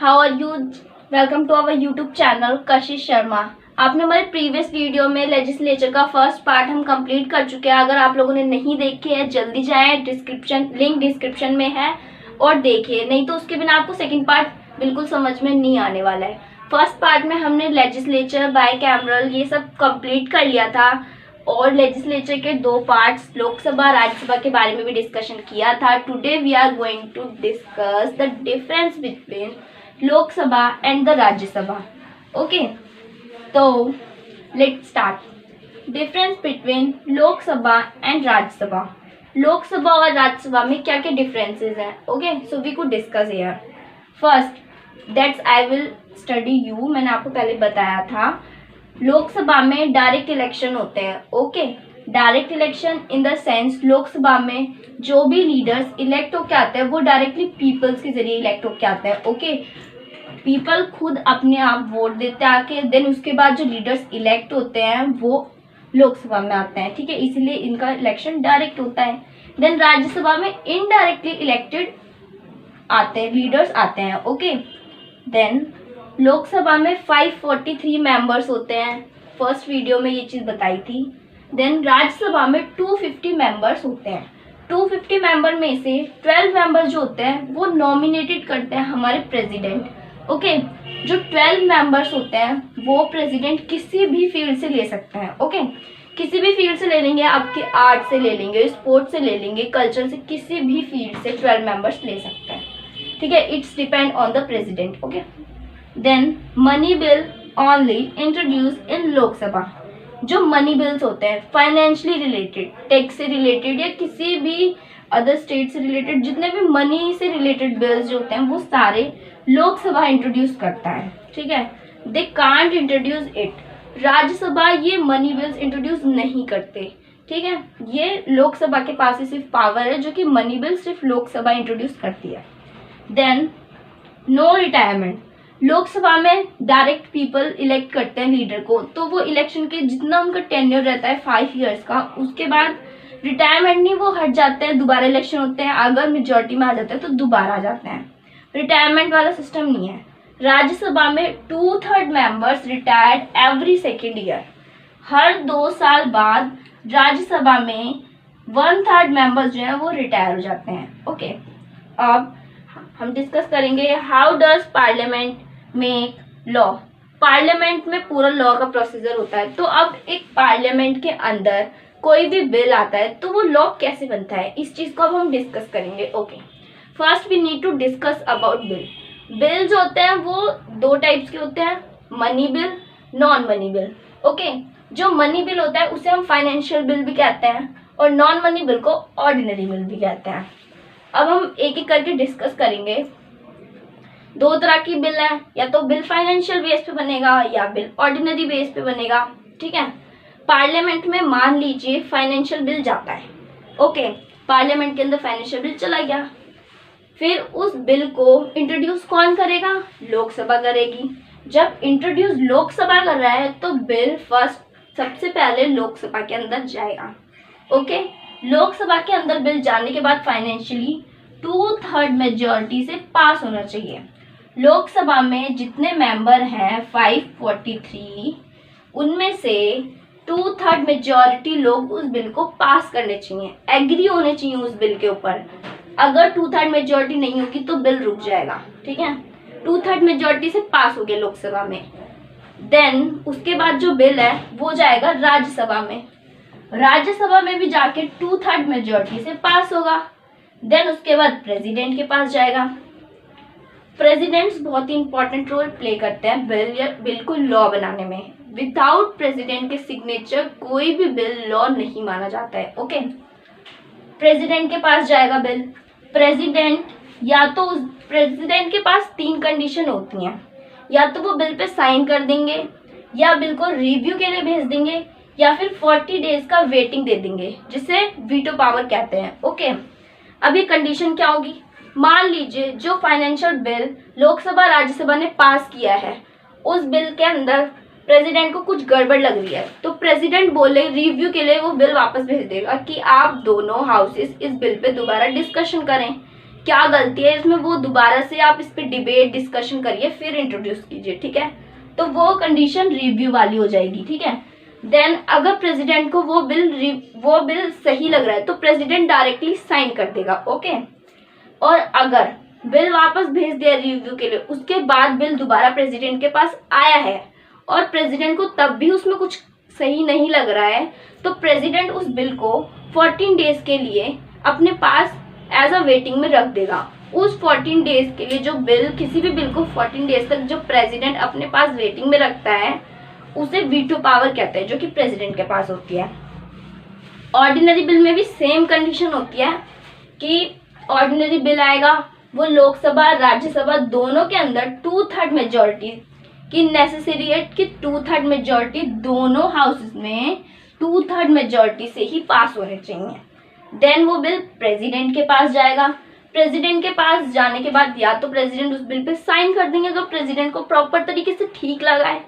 How are you? Welcome to our YouTube channel Kashish Sharma. आपने हमारे previous video में legislature का फर्स्ट पार्ट हम कंप्लीट कर चुके हैं। अगर आप लोगों ने नहीं देखे हैं जल्दी जाएं, लिंक डिस्क्रिप्शन में है और देखिए, नहीं तो उसके बिना आपको सेकंड पार्ट बिल्कुल समझ में नहीं आने वाला है। फर्स्ट पार्ट में हमने लेजिस्लेचर, बाइकैमरल ये सब कंप्लीट कर लिया था और लेजिस्लेचर के दो पार्ट्स लोकसभा राज्यसभा के बारे में भी डिस्कशन किया था। Today we are going to discuss the difference between Lok Sabha and the Rajya Sabha. Okay, तो let's start. Difference between Lok Sabha and Rajya Sabha. Lok Sabha और राज्यसभा में क्या क्या डिफरेंसेस हैं? Okay, so we could discuss here. First that's I will study you. मैंने आपको पहले बताया था लोकसभा में डायरेक्ट इलेक्शन होते हैं। Okay, direct election in the sense Lok Sabha में जो भी लीडर्स इलेक्ट होके आते हैं वो डायरेक्टली पीपल्स के जरिए इलेक्ट होके आते हैं। ओके, पीपल खुद अपने आप वोट देते हैं आके, देन उसके बाद जो लीडर्स इलेक्ट होते हैं वो लोकसभा में आते हैं। ठीक है, इसलिए इनका इलेक्शन डायरेक्ट होता है। देन राज्यसभा में इनडायरेक्टली इलेक्टेड आते हैं, लीडर्स आते हैं। ओके, देन लोकसभा में 543 मेंबर्स होते हैं, फर्स्ट वीडियो में ये चीज़ बताई थी। देन राज्यसभा में 250 मेंबर्स होते हैं। 250 मेंबर में से 12 मेंबर जो होते हैं वो नॉमिनेटेड करते हैं हमारे प्रेसिडेंट। ओके, जो 12 मेंबर्स होते हैं वो प्रेसिडेंट किसी भी फील्ड से ले सकते हैं। ओके, किसी भी फील्ड से ले लेंगे, आपके आर्ट से ले लेंगे, स्पोर्ट्स से ले लेंगे, कल्चर से, किसी भी फील्ड से 12 मेंबर्स ले सकते हैं। ठीक है, it's depend on the president. Okay, then money bill only introduce in Lok Sabha. जो मनी बिल्स होते हैं फाइनेंशियली रिलेटेड, टैक्स से रिलेटेड या किसी भी अदर स्टेट से रिलेटेड, जितने भी मनी से रिलेटेड बिल्स जो होते हैं वो सारे लोकसभा इंट्रोड्यूस करता है। ठीक है, they can't introduce it. Rajya Sabha ये मनी बिल्स इंट्रोड्यूस नहीं करते। ठीक है, ये लोकसभा के पास ही सिर्फ पावर है जो कि मनी बिल सिर्फ लोकसभा इंट्रोड्यूस करती है। Then no retirement. लोकसभा में डायरेक्ट पीपल इलेक्ट करते हैं लीडर को, तो वो इलेक्शन के जितना उनका टेन्योर रहता है 5 इयर्स का, उसके बाद रिटायरमेंट नहीं, वो हट जाते हैं, दोबारा इलेक्शन होते हैं, अगर मेजोरिटी में आ जाते हैं तो दोबारा आ जाते हैं। रिटायरमेंट वाला सिस्टम नहीं है। राज्यसभा में 2/3 members retired every second year. हर 2 साल बाद राज्यसभा में 1/3 मेंबर्स जो है वो रिटायर हो जाते हैं। ओके, अब हम डिस्कस करेंगे how does parliament make law. Parliament में पूरा लॉ का प्रोसीजर होता है। तो अब एक पार्लियामेंट के अंदर कोई भी बिल आता है तो वो लॉ कैसे बनता है, इस चीज को अब हम डिस्कस करेंगे। Okay, first we need to discuss about bill. Bill जो होते हैं वो 2 टाइप्स के होते हैं, money bill, non money bill. Okay, जो मनी बिल होता है उसे हम फाइनेंशियल बिल भी कहते हैं और नॉन मनी बिल को ऑर्डिनरी बिल भी कहते हैं। अब हम एक एक करके डिस्कस करेंगे। 2 तरह की बिल है, या तो बिल फाइनेंशियल बेस पे बनेगा या बिल ऑर्डिनरी बेस पे बनेगा। ठीक है, पार्लियामेंट में मान लीजिए फाइनेंशियल बिल जाता है। ओके, पार्लियामेंट के अंदर फाइनेंशियल बिल चला गया, फिर उस बिल को इंट्रोड्यूस कौन करेगा? लोकसभा करेगी। जब इंट्रोड्यूस लोकसभा कर रहा है तो बिल फर्स्ट सबसे पहले लोकसभा के अंदर जाएगा। ओके, लोकसभा के अंदर बिल जाने के बाद फाइनेंशियली 2/3 मेजॉरिटी से पास होना चाहिए। लोकसभा में जितने मेंबर हैं 543, उनमें से 2/3 मेजॉरिटी लोग उस बिल को पास करने चाहिए, एग्री होने चाहिए उस बिल के ऊपर। अगर 2/3 मेजॉरिटी नहीं होगी तो बिल रुक जाएगा। ठीक है, 2/3 मेजॉरिटी से पास हो गया लोकसभा में। देन उसके बाद जो बिल है वो जाएगा राज्यसभा में। राज्यसभा में भी जाके 2/3 मेजॉरिटी से पास होगा। देन उसके बाद प्रेसिडेंट के पास जाएगा। प्रेसिडेंट्स बहुत ही इंपॉर्टेंट रोल प्ले करते हैं बिल को लॉ बनाने में। विदाउट प्रेसिडेंट के सिग्नेचर कोई भी बिल लॉ नहीं माना जाता है। ओके, प्रेसिडेंट के पास जाएगा बिल। प्रेसिडेंट या तो उस प्रेसिडेंट के पास 3 कंडीशन होती हैं, या तो वो बिल पे साइन कर देंगे, या बिल को रिव्यू के लिए भेज देंगे, या फिर 40 डेज का वेटिंग दे देंगे, जिसे वीटो पावर कहते हैं। ओके, अब ये कंडीशन क्या होगी? मान लीजिए जो फाइनेंशियल बिल लोकसभा राज्यसभा ने पास किया है, उस बिल के अंदर प्रेसिडेंट को कुछ गड़बड़ लग रही है, तो प्रेसिडेंट बोले रिव्यू के लिए वो बिल वापस भेज देगा कि आप दोनों हाउसेस इस बिल पे दोबारा डिस्कशन करें क्या गलती है इसमें, वो दोबारा से आप इस पे डिबेट डिस्कशन करिए फिर इंट्रोड्यूस कीजिए, ठीक है। तो वो कंडीशन रिव्यू वाली हो जाएगी, ठीक है। देन अगर प्रेसिडेंट को वो बिल सही लग रहा है तो प्रेसिडेंट डायरेक्टली साइन कर देगा, ओके। और अगर बिल वापस भेज दिया रिव्यू के लिए, उसके बाद बिल दोबारा प्रेसिडेंट के पास आया है और प्रेसिडेंट को तब भी उसमें कुछ सही नहीं लग रहा है, तो प्रेसिडेंट उस बिल को 14 डेज के लिए अपने पास एज अ वेटिंग में रख देगा। उस 14 डेज के लिए जो बिल, किसी भी बिल को 14 डेज तक जो प्रेसिडेंट अपने पास वेटिंग में रखता है उसे वीटो पावर कहते हैं, जो कि प्रेसिडेंट के पास होती है। ऑर्डिनरी बिल में भी सेम कंडीशन होती है कि ऑर्डिनरी बिल आएगा, वो लोकसभा राज्यसभा दोनों के अंदर 2/3 मेजोरिटी की नेसेसरी है कि 2/3 मेजोरिटी दोनों हाउसेस में 2/3 मेजोरिटी से ही पास होने चाहिए। देन वो बिल प्रेसिडेंट के पास जाएगा। प्रेसिडेंट के पास जाने के बाद या तो प्रेसिडेंट उस बिल पे साइन कर देंगे अगर प्रेसिडेंट को प्रॉपर तरीके से ठीक लगा है,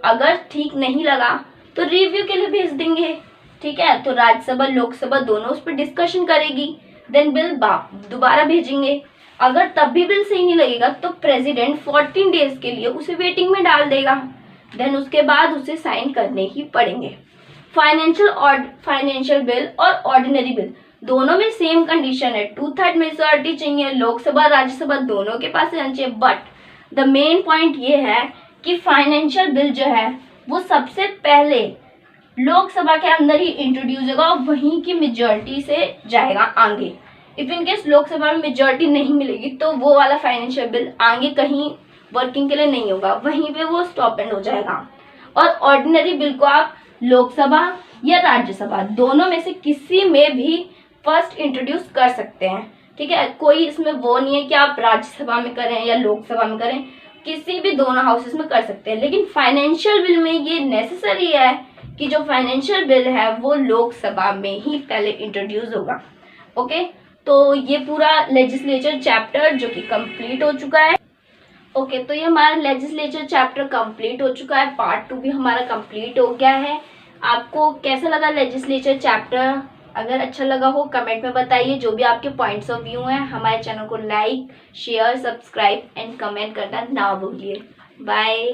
अगर ठीक नहीं लगा तो रिव्यू के लिए भेज देंगे, ठीक है। तो राज्यसभा लोकसभा दोनों उस पर डिस्कशन करेगी, देन बिल दोबारा भेजेंगे। अगर तब भी बिल सही नहीं लगेगा तो प्रेसिडेंट 14 डेज के लिए उसे वेटिंग में डाल देगा, देन उसके बाद उसे साइन करने ही पड़ेंगे। फाइनेंशियल बिल और ऑर्डिनरी बिल दोनों में सेम कंडीशन है, 2/3 मेजोरिटी चाहिए, लोकसभा राज्यसभा दोनों के पास रहना चाहिए। बट द मेन पॉइंट ये है कि फाइनेंशियल बिल जो है वो सबसे पहले लोकसभा के अंदर ही इंट्रोड्यूस होगा और वहीं की मेजोरिटी से जाएगा आगे। इफ इन केस लोकसभा में मेजोरिटी नहीं मिलेगी तो वो वाला फाइनेंशियल बिल आगे कहीं वर्किंग के लिए नहीं होगा, वहीं पे वो स्टॉप एंड हो जाएगा। और ऑर्डिनरी बिल को आप लोकसभा या राज्यसभा दोनों में से किसी में भी फर्स्ट इंट्रोड्यूस कर सकते हैं, ठीक है। कोई इसमें वो नहीं है कि आप राज्यसभा में करें या लोकसभा में करें, किसी भी दोनों हाउसेस में कर सकते हैं। लेकिन फाइनेंशियल बिल में ये नेसेसरी है कि जो फाइनेंशियल बिल है वो लोकसभा में ही पहले इंट्रोड्यूस होगा, ओके। तो ये पूरा लेजिस्लेचर चैप्टर जो कि कंप्लीट हो चुका है, ओके। तो ये हमारा लेजिस्लेचर चैप्टर कंप्लीट हो चुका है, पार्ट 2 भी हमारा कंप्लीट हो गया है। आपको कैसा लगा लेजिस्लेचर चैप्टर? अगर अच्छा लगा हो कमेंट में बताइए, जो भी आपके पॉइंट्स ऑफ व्यू हैं। हमारे चैनल को like share subscribe and comment करना ना भूलिए। बाय।